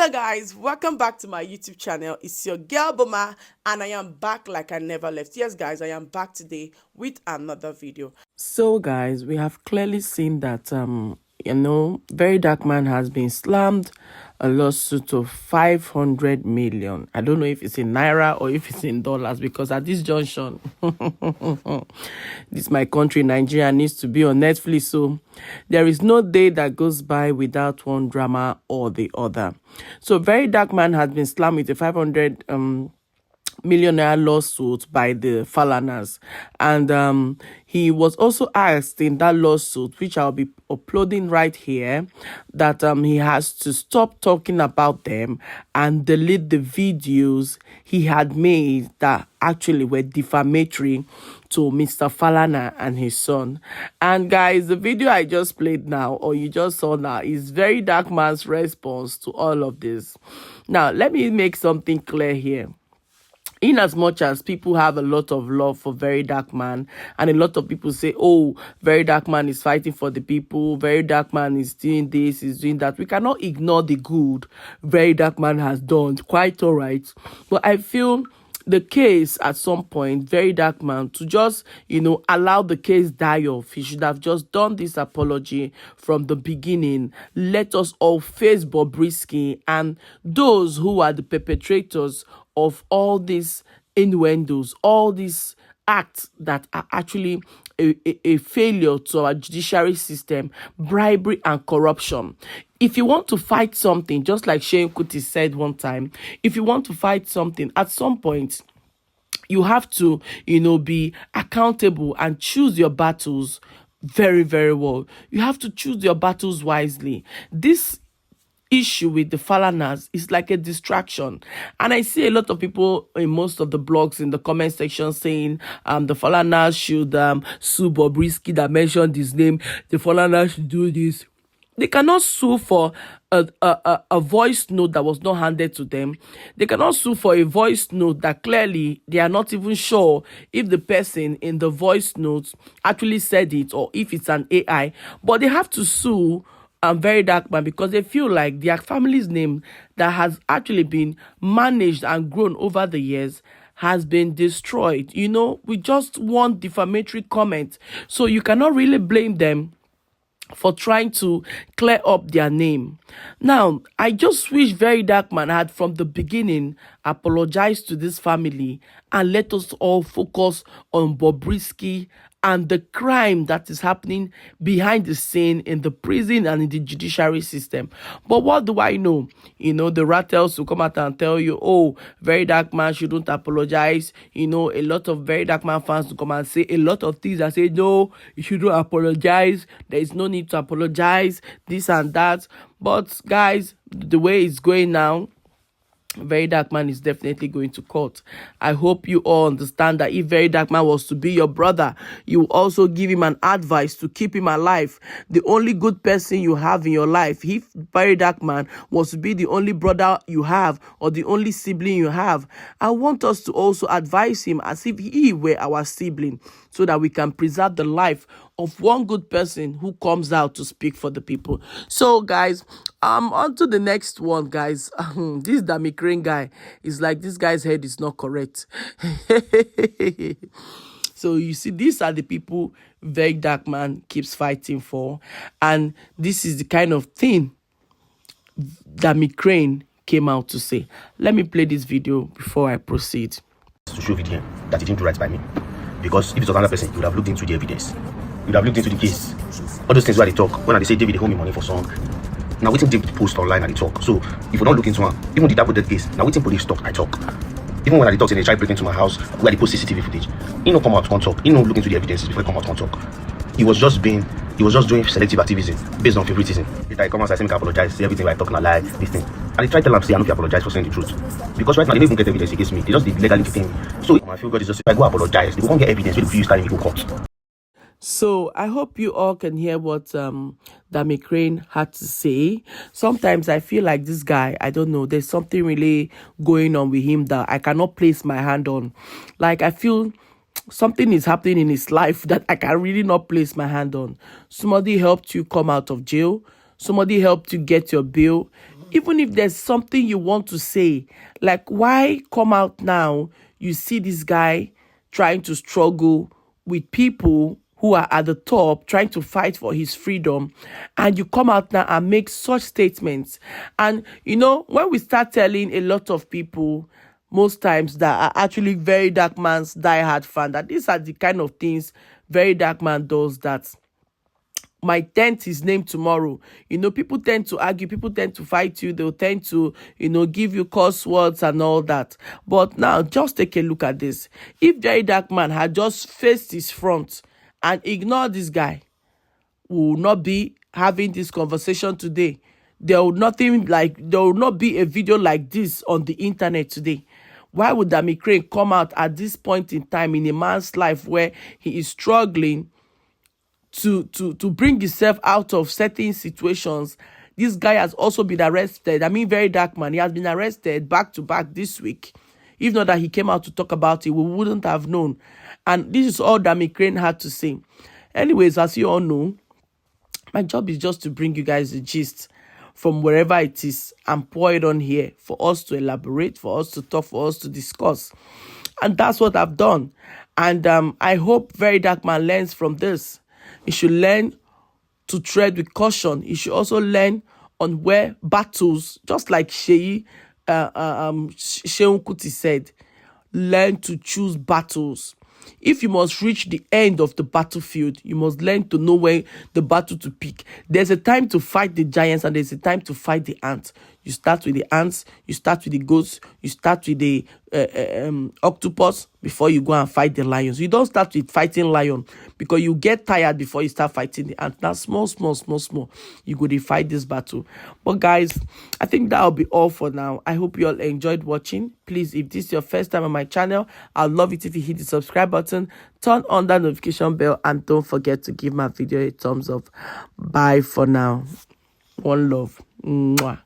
Hello guys, welcome back to my YouTube channel. It's your girl Boma and I am back like I never left. Yes guys, I am back today with another video. So guys, we have clearly seen that Verydarkman has been slammed a lawsuit of 500 million. I don't know if it's in naira or if it's in dollars, because at this junction this my country, Nigeria, needs to be on Netflix, so there is no day that goes by without one drama or the other. So Verydarkman has been slammed with a 500 millionaire lawsuit by the Falana'S, and he was also asked in that lawsuit, which I'll be uploading right here, that he has to stop talking about them and delete the videos he had made that actually were defamatory to Mr. Falana and his son. And guys, the video I just played now, or you just saw now, is Verydarkman's response to all of this. Now let me make something clear here. In as much as people have a lot of love for Verydarkman, and a lot of people say, oh, Verydarkman is fighting for the people, Verydarkman is doing this, is doing that, we cannot ignore the good Verydarkman has done. Quite all right. But I feel the case at some point, Verydarkman, to just, allow the case die off, he should have just done this apology from the beginning. Let us all face Bobrisky and those who are the perpetrators of all these innuendos, all these acts that are actually a failure to our judiciary system, bribery and corruption. If you want to fight something, just like Shane Kuti said one time, if you want to fight something, at some point, you have to, be accountable and choose your battles very, very well. You have to choose your battles wisely. This issue with the Falana'S is like a distraction, and I see a lot of people in most of the blogs in the comment section saying the Falana'S should sue Bobrisky that mentioned his name. The Falana'S should do this. They cannot sue for a voice note that was not handed to them. They cannot sue for a voice note that clearly they are not even sure if the person in the voice note actually said it or if it's an AI. But they have to sue Verydarkman because they feel like their family's name that has actually been managed and grown over the years has been destroyed. We just want defamatory comment, so you cannot really blame them for trying to clear up their name. Now, I just wish Verydarkman had from the beginning apologized to this family and let us all focus on Bobrisky and the crime that is happening behind the scene in the prison and in the judiciary system. But what do I know? The rattles will come out and tell you, oh, Verydarkman shouldn't apologize. A lot of Verydarkman fans will come and say a lot of things. I say, no, you shouldn't apologize. There is no need to apologize, this and that. But guys, the way it's going now, Verydarkman is definitely going to court. I hope you all understand that if Verydarkman was to be your brother, you also give him an advice to keep him alive. The only good person you have in your life, if Verydarkman was to be the only brother you have or the only sibling you have, I want us to also advise him as if he were our sibling, so that we can preserve the life of one good person who comes out to speak for the people. So guys, on to the next one, guys. This Dammy guy is like, this guy's head is not correct. So you see, these are the people Verydarkman keeps fighting for, and this is the kind of thing Dammy came out to say. Let me play this video before I proceed. To show video that he didn't do right by me, because if it was another person, you would have looked into the evidence, you would have looked into the case, all those things where they talk. When they say David, they hold me money for song, now waiting David post online and they talk. So if you don't look into one, even the double dead case, now waiting police talk, I talk. Even when I talk and they try breaking into my house where they post CCTV footage, he no come out and talk, he no look into the evidences before he come out and talk. He was just doing selective activism based on favoritism. If I come out, I say, I apologize, say everything I talking a lie, this thing. And they try to tell him, say, I know if you apologize for saying the truth. Because right now, they don't even get evidence against me. They just legally detain me. So I feel God is just, if I go apologize, they won't get evidence, when you start in the court. So I hope you all can hear what Dammy had to say. Sometimes I feel like this guy, I don't know, there's something really going on with him that I cannot place my hand on. Like, I feel something is happening in his life that I can really not place my hand on. Somebody helped you come out of jail. Somebody helped you get your bail. Even if there's something you want to say, like why come out now? You see this guy trying to struggle with people who are at the top, trying to fight for his freedom, and you come out now and make such statements. And you know, when we start telling a lot of people, most times that are actually Verydarkman's diehard fan, that these are the kind of things Verydarkman does, that might dent his name tomorrow. You know, people tend to argue, people tend to fight you, they'll tend to, you know, give you curse words and all that. But now, just take a look at this. If Verydarkman had just faced his front and ignored this guy, we will not be having this conversation today. There will not be a video like this on the internet today. Why would Dammy Crane come out at this point in time in a man's life where he is struggling to bring himself out of certain situations? This guy has also been arrested. I mean, Verydarkman, he has been arrested back to back this week. If not that he came out to talk about it, we wouldn't have known. And this is all Dammy Crane had to say. Anyways, as you all know, my job is just to bring you guys the gist from wherever it is and pour it on here for us to elaborate, for us to talk, for us to discuss. And that's what I've done. And I hope Verydarkman learns from this. He should learn to tread with caution. He should also learn on where battles, just like Sheun Kuti said, learn to choose battles. If you must reach the end of the battlefield, you must learn to know where the battle to pick. There's a time to fight the giants and there's a time to fight the ants. You start with the ants, you start with the goats, you start with the octopus before you go and fight the lions. You don't start with fighting lion because you get tired before you start fighting the ant. Now, small, you go to fight this battle. But guys, I think that'll be all for now. I hope you all enjoyed watching. Please, if this is your first time on my channel, I'd love it if you hit the subscribe button, turn on that notification bell, and don't forget to give my video a thumbs up. Bye for now. One love. Mwah.